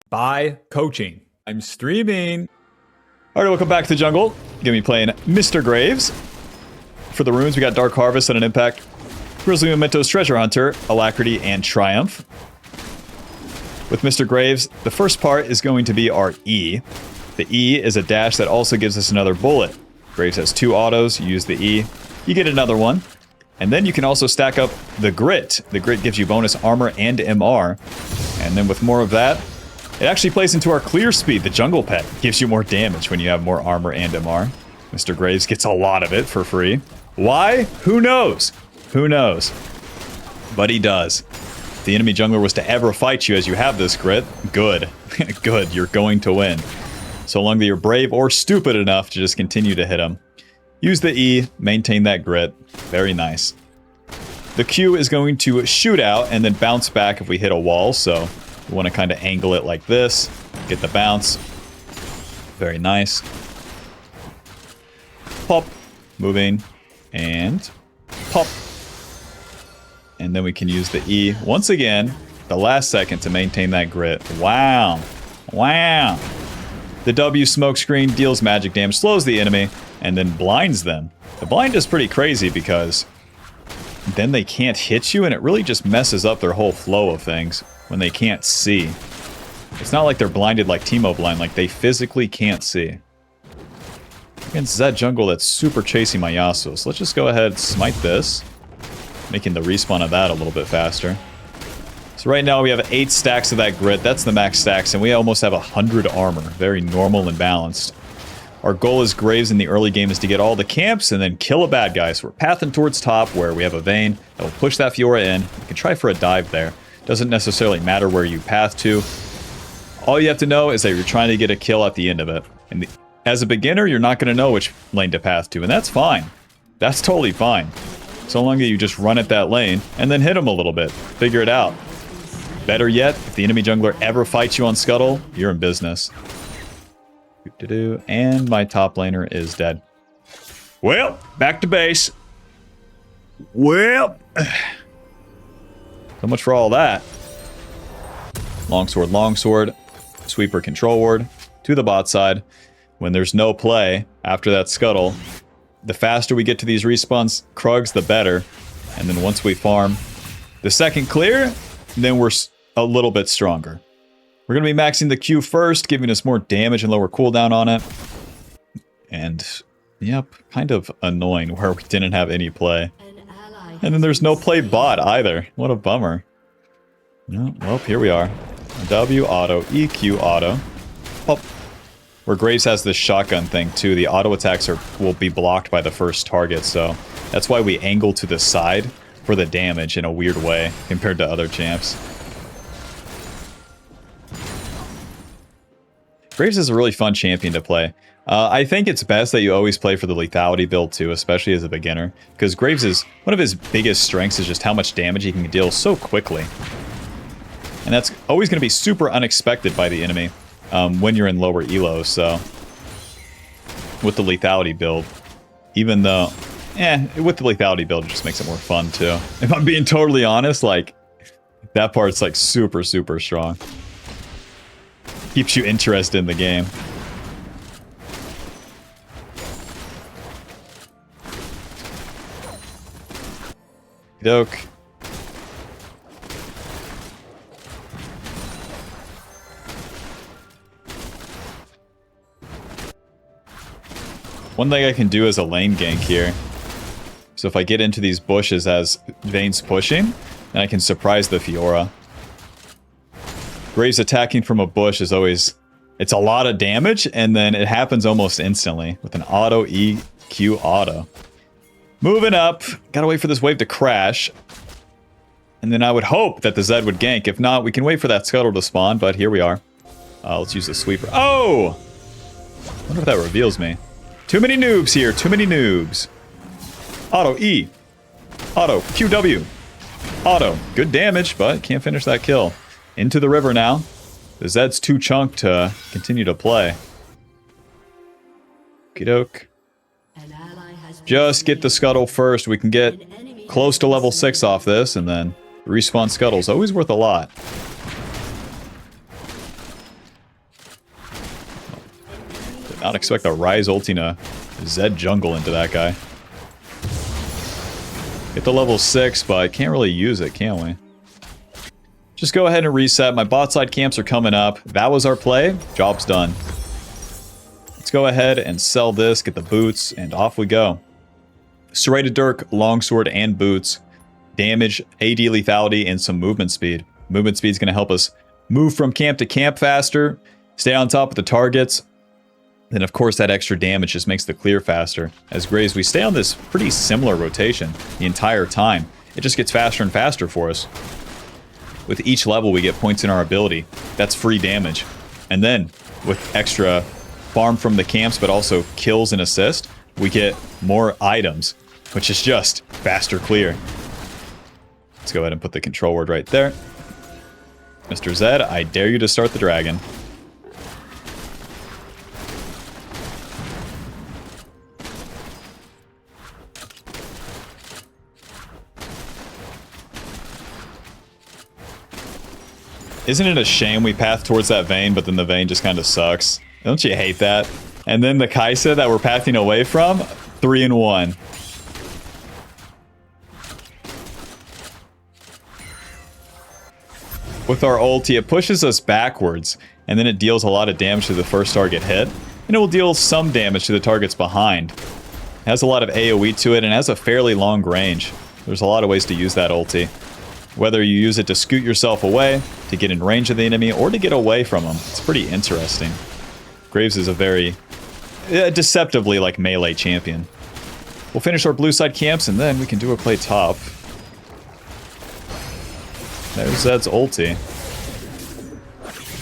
by coaching. I'm streaming. All right, welcome back to the jungle. Gonna be playing Mr. Graves. For the runes, we got Dark Harvest and an Impact, Grizzly Mementos, Treasure Hunter, Alacrity, and Triumph. With Mr. Graves, the first part is going to be our E. The E is a dash that also gives us another bullet. Graves has 2 autos, you use the E, you get another one. And then you can also stack up the Grit. The Grit gives you bonus armor and MR. And then with more of that, it actually plays into our Clear Speed, the jungle pet. Gives you more damage when you have more armor and MR. Mr. Graves gets a lot of it for free. Why? Who knows? Who knows? But he does. If the enemy jungler was to ever fight you as you have this Grit, good. Good, you're going to win. So long that you're brave or stupid enough to just continue to hit him. Use the E, maintain that Grit. Very nice. The Q is going to shoot out and then bounce back if we hit a wall, so we want to kind of angle it like this. Get the bounce. Very nice. Pop. Moving. And pop. And then we can use the E once again, the last second to maintain that Grit. Wow. Wow. The W smoke screen deals magic damage, slows the enemy, and then blinds them. The blind is pretty crazy because then they can't hit you, and it really just messes up their whole flow of things when they can't see. It's not like they're blinded like Teemo blind, like they physically can't see. Against Zed jungle that's super chasing my Yasuo, so let's just go ahead and smite this, making the respawn of that a little bit faster. So right now we have 8 stacks of that Grit, that's the max stacks, and we almost have 100 armor. Very normal and balanced. Our goal as Graves in the early game is to get all the camps and then kill a bad guy. So we're pathing towards top where we have a Vayne that will push that Fiora in. You can try for a dive there. Doesn't necessarily matter where you path to. All you have to know is that you're trying to get a kill at the end of it. And as a beginner, you're not going to know which lane to path to, and that's fine. That's totally fine. So long as you just run at that lane and then hit him a little bit. Figure it out. Better yet, if the enemy jungler ever fights you on Scuttle, you're in business. And my top laner is dead. Well, back to base. Well, so much for all that. Longsword, sweeper, control ward to the bot side. When there's no play after that Scuttle, the faster we get to these respawns, Krugs, the better. And then once we farm the second clear, then we're a little bit stronger. We're going to be maxing the Q first, giving us more damage and lower cooldown on it. And, yep, kind of annoying where we didn't have any play. And then there's no play bot either. What a bummer. No, well, here we are. W auto, EQ auto. Pop. Where Graves has this shotgun thing too, the auto attacks will be blocked by the first target, so that's why we angle to the side for the damage in a weird way compared to other champs. Graves is a really fun champion to play. I think it's best that you always play for the lethality build too, especially as a beginner, because Graves is one of his biggest strengths is just how much damage he can deal so quickly. And that's always going to be super unexpected by the enemy when you're in lower elo, so with the lethality build, even though, with the lethality build it just makes it more fun too. If I'm being totally honest, like, that part's like super, super strong. Keeps you interested in the game. Doke. One thing I can do is a lane gank here. So if I get into these bushes as Vayne's pushing, then I can surprise the Fiora. Graves attacking from a bush is always... It's a lot of damage, and then it happens almost instantly with an auto EQ auto. Moving up. Gotta wait for this wave to crash. And then I would hope that the Zed would gank. If not, we can wait for that Scuttle to spawn, but here we are. Let's use the sweeper. Oh! I wonder if that reveals me. Too many noobs here. Too many noobs. Auto E. Auto QW. Auto. Good damage, but can't finish that kill. Into the river now. The Zed's too chunked to continue to play. Okey-doke. Just get the Scuttle first. We can get close to level 6 off this, and then respawn Scuttle's always worth a lot. Did not expect a Rise ulti to Zed jungle into that guy. Get the level 6, but can't really use it, can we? Just go ahead and reset. My bot side camps are coming up. That was our play. Job's done. Let's go ahead and sell this, get the boots, and off we go. Serrated Dirk, Longsword, and boots. Damage, AD lethality, and some movement speed. Movement speed is going to help us move from camp to camp faster, stay on top of the targets. Then, of course, that extra damage just makes the clear faster. As Graves, we stay on this pretty similar rotation the entire time. It just gets faster and faster for us. With each level, we get points in our ability. That's free damage. And then, with extra farm from the camps, but also kills and assist, we get more items, which is just faster clear. Let's go ahead and put the control word right there. Mr. Zed, I dare you to start the dragon. Isn't it a shame we path towards that vein, but then the vein just kind of sucks? Don't you hate that? And then the Kaisa that we're pathing away from, 3-1. With our ulti, it pushes us backwards, and then it deals a lot of damage to the first target hit, and it will deal some damage to the targets behind. It has a lot of AoE to it, and has a fairly long range. There's a lot of ways to use that ulti. Whether you use it to scoot yourself away, to get in range of the enemy, or to get away from them. It's pretty interesting. Graves is a very deceptively like melee champion. We'll finish our blue side camps, and then we can do a play top. There's Zed's ulti.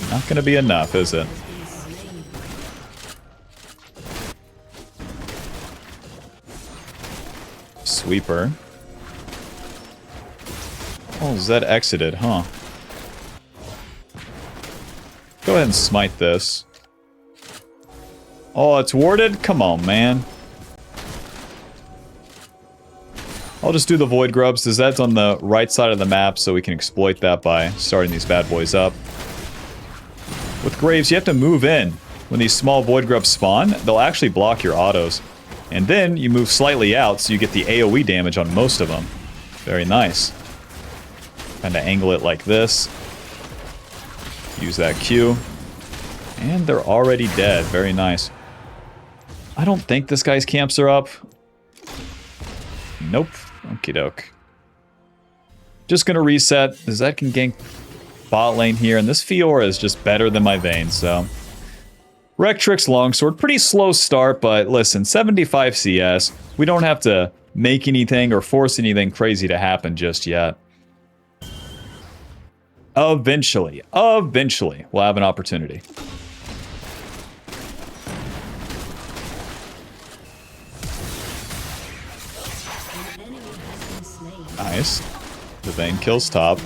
Not going to be enough, is it? Sweeper. Oh, Zed exited, huh? Go ahead and smite this. Oh, it's warded? Come on, man. I'll just do the Void Grubs. The Zed's on the right side of the map, so we can exploit that by starting these bad boys up. With Graves, you have to move in. When these small Void Grubs spawn, they'll actually block your autos. And then you move slightly out, so you get the AoE damage on most of them. Very nice. Kind of angle it like this. Use that Q. And they're already dead. Very nice. I don't think this guy's camps are up. Nope. Okie doke. Just gonna reset. Zed can gank bot lane here, and this Fiora is just better than my Vayne, so... Rectrix Longsword, pretty slow start, but listen, 75 CS. We don't have to make anything or force anything crazy to happen just yet. Eventually, we'll have an opportunity. Nice. The Vayne kills top.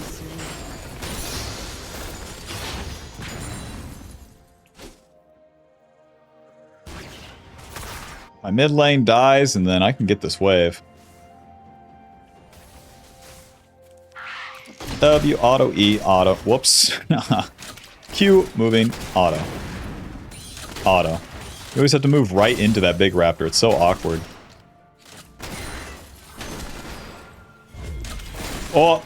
My mid lane dies, and then I can get this wave. W, auto, E, auto. Whoops. Q, moving, auto. Auto. You always have to move right into that big raptor. It's so awkward. Oh!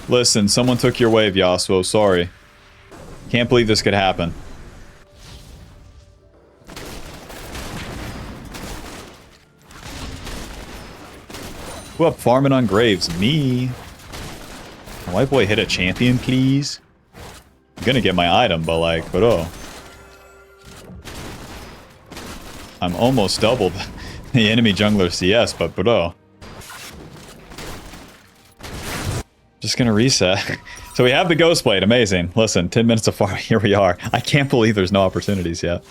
Listen, someone took your wave, Yasuo. Sorry. Can't believe this could happen. Who up farming on Graves? Me. My white boy hit a champion, please. I'm gonna get my item, but like, but oh. I'm almost doubled the enemy jungler CS, but oh. Just gonna reset. So we have the Ghost Blade, amazing. Listen, 10 minutes of farm, here we are. I can't believe there's no opportunities yet.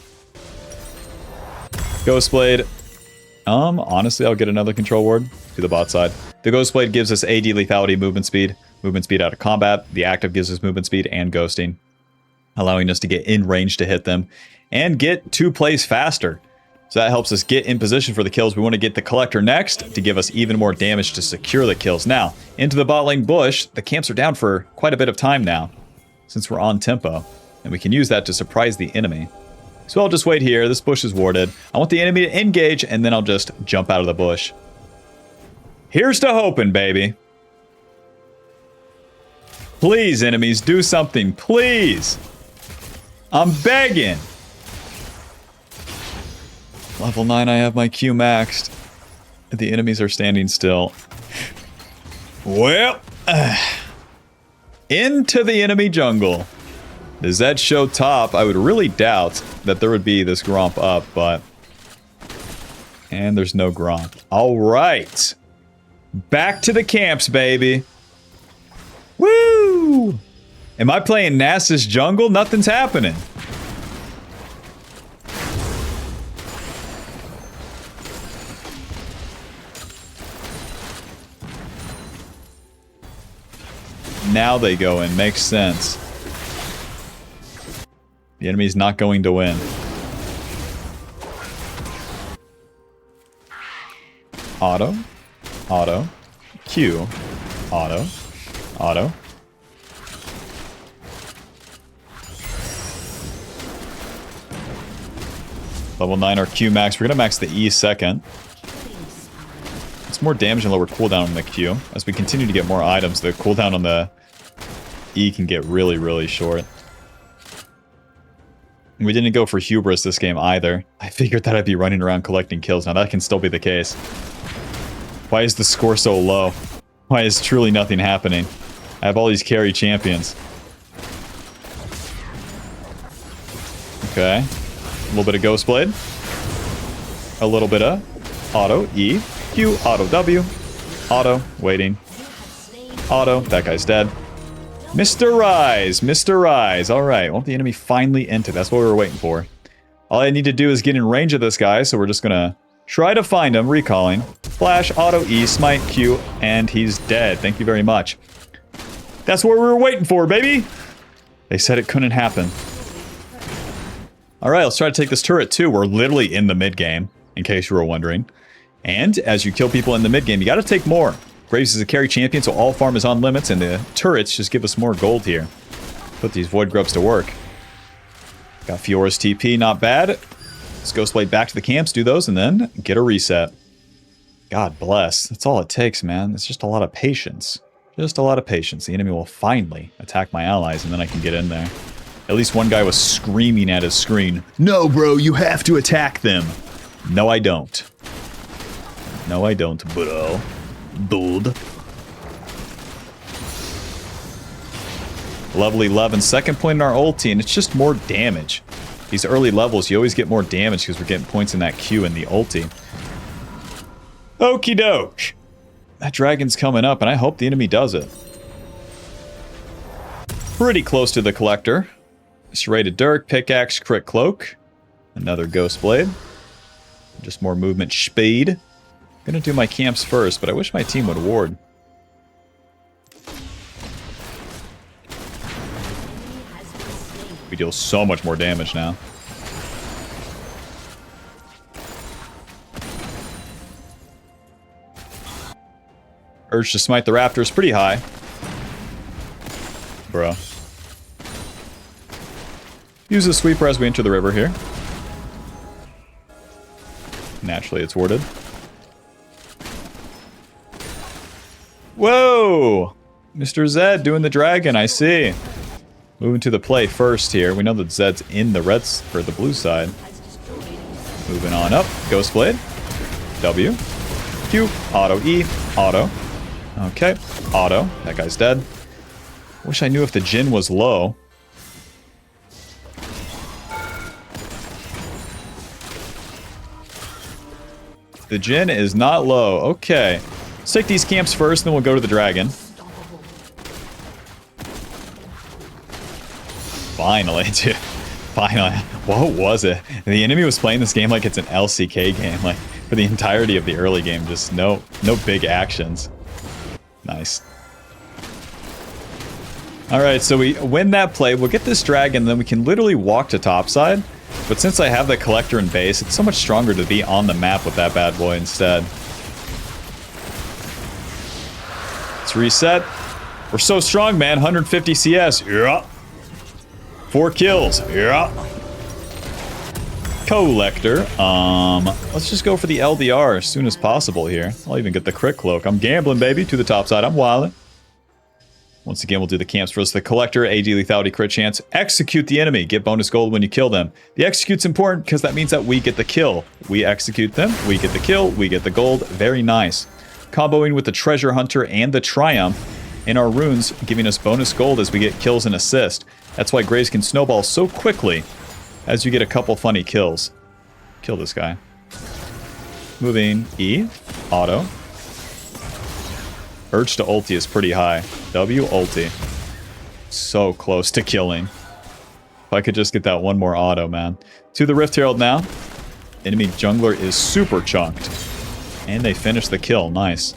Ghost Blade. Honestly, I'll get another control ward to the bot side. The Ghost Blade gives us AD lethality, movement speed out of combat. The active gives us movement speed and ghosting, allowing us to get in range to hit them and get 2 plays faster. So that helps us get in position for the kills. We want to get the Collector next to give us even more damage to secure the kills. Now, into the bot lane bush, the camps are down for quite a bit of time now, since we're on tempo, and we can use that to surprise the enemy. So I'll just wait here. This bush is warded. I want the enemy to engage, and then I'll just jump out of the bush. Here's to hoping, baby. Please, enemies, do something. Please. I'm begging. Level 9, I have my Q maxed. The enemies are standing still. Well, into the enemy jungle. Does that show top? I would really doubt that there would be this Gromp up, but... And there's no Gromp. Alright. Back to the camps, baby. Woo! Am I playing Nasus jungle? Nothing's happening. Now they go in. Makes sense. The enemy's not going to win. Auto. Auto. Q. Auto. Auto. Level 9 our Q max. We're going to max the E second. It's more damage and lower cooldown on the Q. As we continue to get more items, the cooldown on the E can get really, really short. We didn't go for hubris this game either. I figured that I'd be running around collecting kills. Now that can still be the case. Why is the score so low? Why is truly nothing happening? I have all these carry champions. Okay. A little bit of Ghost Blade. A little bit of auto E. Q. Auto W. Auto. Waiting. Auto. That guy's dead. Mr. Rise. Mr. Rise. Alright. Won't the enemy finally enter? That's what we were waiting for. All I need to do is get in range of this guy, so we're just gonna try to find him. Recalling. Flash. Auto E. Smite. Q. And he's dead. Thank you very much. That's what we were waiting for, baby! They said it couldn't happen. Alright, let's try to take this turret too. We're literally in the mid-game, in case you were wondering. And as you kill people in the mid-game, you gotta take more. Graves is a carry champion, so all farm is on limits, and the turrets just give us more gold here. Put these Void Grubs to work. Got Fiora's TP, not bad. Let's Ghostblade back to the camps, do those, and then get a reset. God bless. That's all it takes, man. It's just a lot of patience. Just a lot of patience. The enemy will finally attack my allies, and then I can get in there. At least one guy was screaming at his screen. No, bro, you have to attack them. No, I don't. No, I don't, bro. Dude. Level 11. Second point in our ulti, and it's just more damage. These early levels, you always get more damage because we're getting points in that Q in the ulti. Okie doke. That dragon's coming up, and I hope the enemy does it. Pretty close to the collector. Serrated Dirk, Pickaxe, Crit Cloak. Another Ghost Blade. Just more movement speed. Gonna do my camps first, but I wish my team would ward. We deal so much more damage now. Urge to smite the raptors pretty high. Bro. Use the sweeper as we enter the river here. Naturally, it's warded. Whoa! Mr. Zed doing the dragon, I see. Moving to the play first here. We know that Zed's in the reds for the blue side. Moving on up. Ghost Blade. W. Q. Auto E. Auto. Okay. Auto. That guy's dead. Wish I knew if the Jhin was low. The Jhin is not low. Okay. Let's take these camps first, then we'll go to the dragon. Finally, dude. Finally. What was it? The enemy was playing this game like it's an LCK game. Like, for the entirety of the early game, just no big actions. Nice. Alright, so we win that play. We'll get this dragon, then we can literally walk to topside. But since I have the collector in base, it's so much stronger to be on the map with that bad boy instead. Let's reset. We're so strong, man. 150 CS. Yeah. 4 kills. Yeah. Collector. Let's just go for the LDR as soon as possible here. I'll even get the crit cloak. I'm gambling, baby, to the top side. I'm wilding. Once again, we'll do the camps versus the Collector. AD lethality crit chance. Execute the enemy. Get bonus gold when you kill them. The execute's important because that means that we get the kill. We execute them. We get the kill. We get the gold. Very nice. Comboing with the Treasure Hunter and the Triumph in our runes, giving us bonus gold as we get kills and assist. That's why Graves can snowball so quickly as you get a couple funny kills. Kill this guy. Moving E. Auto. Urge to ulti is pretty high. W ulti. So close to killing. If I could just get that one more auto, man. To the Rift Herald now. Enemy jungler is super chunked. And they finish the kill. Nice.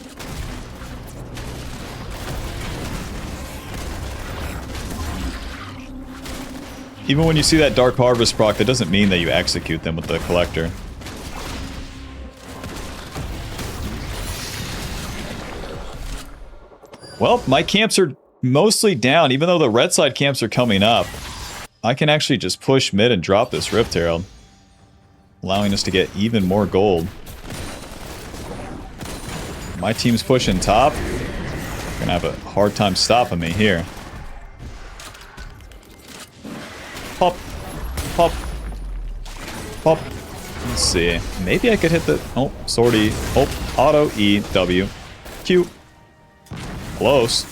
Even when you see that Dark Harvest proc, that doesn't mean that you execute them with the Collector. Well, my camps are mostly down. Even though the red side camps are coming up, I can actually just push mid and drop this Rift Herald, allowing us to get even more gold. My team's pushing top. They're gonna have a hard time stopping me here. Pop. Pop. Pop. Let's see. Maybe I could hit the... Oh, sortie. Oh, auto E, W. Q. Close.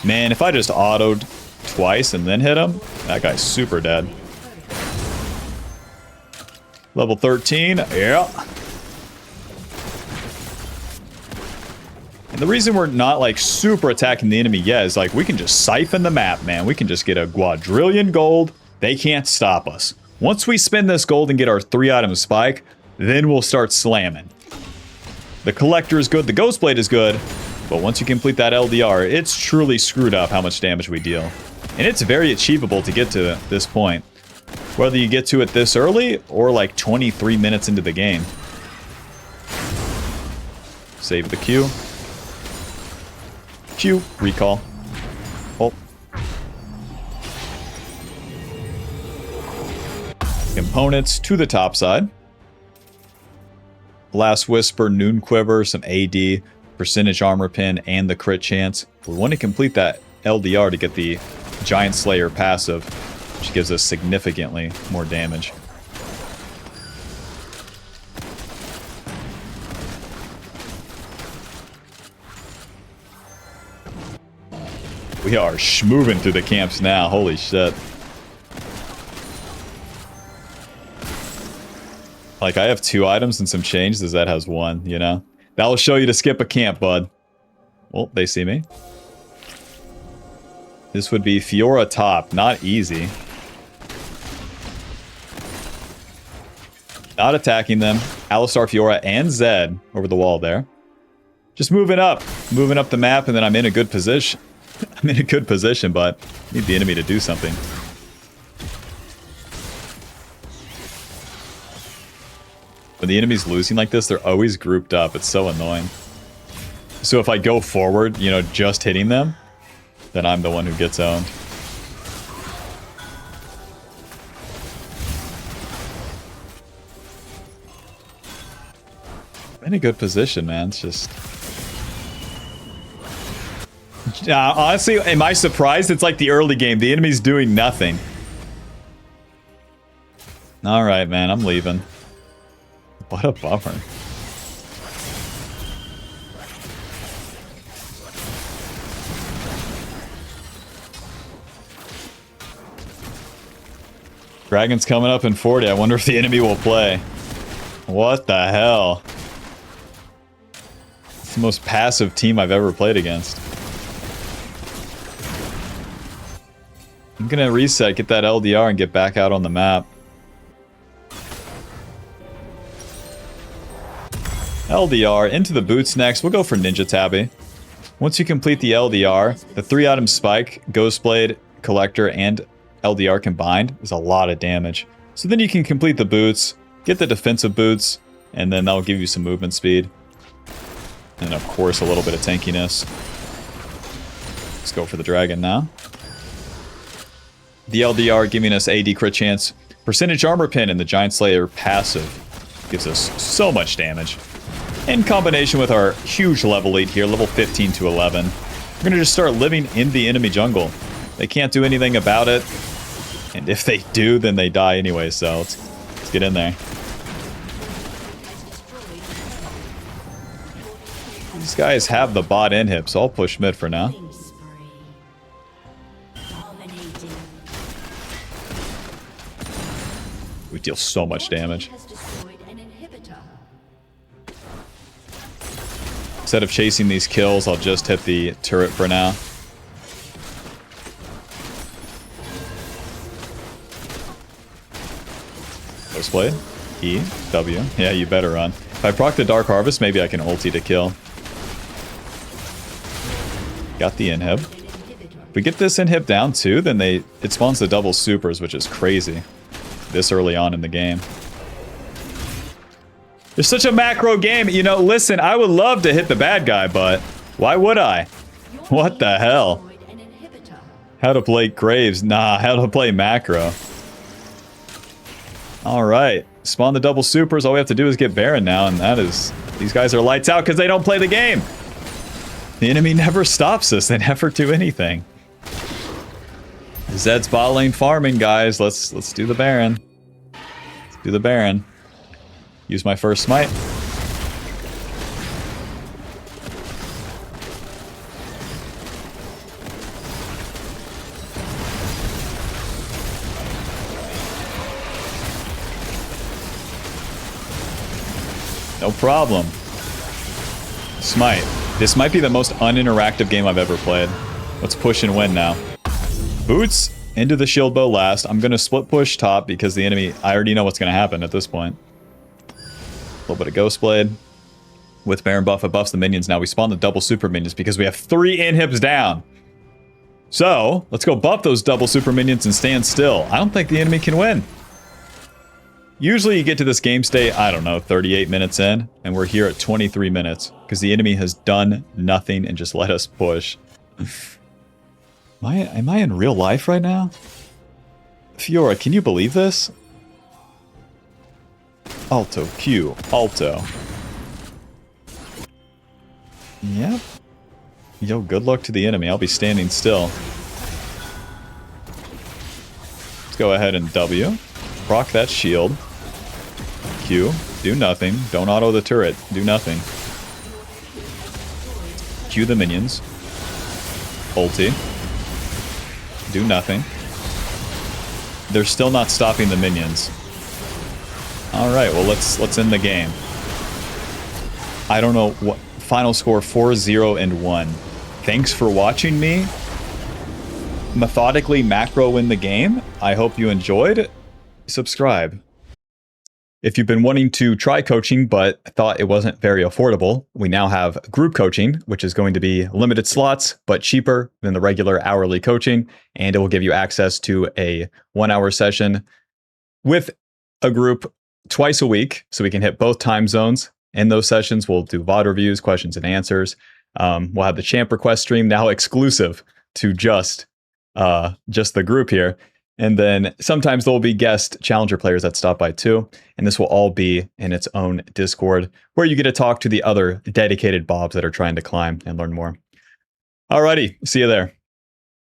Man, if I just autoed twice and then hit him, that guy's super dead. Level 13. Yeah. And the reason we're not, like, super attacking the enemy yet is, like, we can just siphon the map, man. We can just get a quadrillion gold. They can't stop us. Once we spend this gold and get our 3-item spike, then we'll start slamming. The Collector is good. The Ghostblade is good. But once you complete that LDR, it's truly screwed up how much damage we deal. And it's very achievable to get to this point. Whether you get to it this early or like 23 minutes into the game. Save the Q. Q. Recall. Oh. Components to the top side. Last Whisper, Noon Quiver, some AD, percentage armor pin, and the crit chance. We want to complete that LDR to get the Giant Slayer passive, which gives us significantly more damage. We are schmoving through the camps now. Holy shit. Like, I have 2 items and some change. Zed has 1, you know? That'll show you to skip a camp, bud. Well, they see me. This would be Fiora top. Not easy. Not attacking them. Alistar, Fiora, and Zed over the wall there. Just moving up. Moving up the map, and then I'm in a good position. I'm in a good position, but I need the enemy to do something. When the enemy's losing like this, they're always grouped up. It's so annoying. So if I go forward, you know, just hitting them, then I'm the one who gets owned. I'm in a good position, man. It's just... honestly, am I surprised? It's like the early game. The enemy's doing nothing. Alright, man. I'm leaving. What a bummer. Dragon's coming up in 40. I wonder if the enemy will play. What the hell? It's the most passive team I've ever played against. I'm gonna reset, get that LDR, and get back out on the map. LDR, into the boots next. We'll go for Ninja Tabby. Once you complete the LDR, the 3-item spike, Ghostblade, Collector, and LDR combined is a lot of damage. So then you can complete the boots, get the defensive boots, and then that'll give you some movement speed. And of course, a little bit of tankiness. Let's go for the dragon now. The LDR giving us AD crit chance, Percentage armor pin in the Giant Slayer passive gives us so much damage. In combination with our huge level lead here, level 15 to 11, we're going to just start living in the enemy jungle. They can't do anything about it. And if they do, then they die anyway, so let's get in there. These guys have the bot inhib, so I'll push mid for now. We deal so much damage. Instead of chasing these kills, I'll just hit the turret for now. Ghostblade. E. W. Yeah, you better run. If I proc the Dark Harvest, maybe I can ulti to kill. Got the inhib. If we get this inhib down too, then it spawns the double supers, which is crazy. This early on in the game. There's such a macro game. You know, listen, I would love to hit the bad guy, but why would I? What the hell? How to play Graves? Nah, how to play macro. Alright. Spawn the double supers. All we have to do is get Baron now, and that is... These guys are lights out because they don't play the game. The enemy never stops us. They never do anything. Zed's bot lane farming, guys. Let's do the Baron. Let's do the Baron. Use my first smite. No problem. Smite. This might be the most uninteractive game I've ever played. Let's push and win now. Boots into the shield bow last. I'm going to split push top because the enemy... I already know what's going to happen at this point. A little bit of Ghostblade. With Baron buff, it buffs the minions. Now we spawn the double super minions because we have 3 inhibs down. So, let's go buff those double super minions and stand still. I don't think the enemy can win. Usually you get to this game state, I don't know, 38 minutes in, and we're here at 23 minutes because the enemy has done nothing and just let us push. Am I in real life right now? Fiora, can you believe this? Alto, Q, Alto. Yep. Yo, good luck to the enemy. I'll be standing still. Let's go ahead and W. Proc that shield. Q. Do nothing. Don't auto the turret. Do nothing. Q the minions. Ulti. Do nothing. They're still not stopping the minions. Alright, well let's end the game. I don't know what... Final score 4-0-1. Thanks for watching me methodically macro win the game. I hope you enjoyed. Subscribe. If you've been wanting to try coaching but thought it wasn't very affordable, we now have group coaching, which is going to be limited slots, but cheaper than the regular hourly coaching, and it will give you access to a 1-hour session with a group twice a week, so we can hit both time zones. In those sessions, we'll do VOD reviews, questions and answers. We'll have the champ request stream, now exclusive to just the group here. And then sometimes there will be guest challenger players that stop by too. And this will all be in its own Discord where you get to talk to the other dedicated bobs that are trying to climb and learn more. Alrighty, see you there.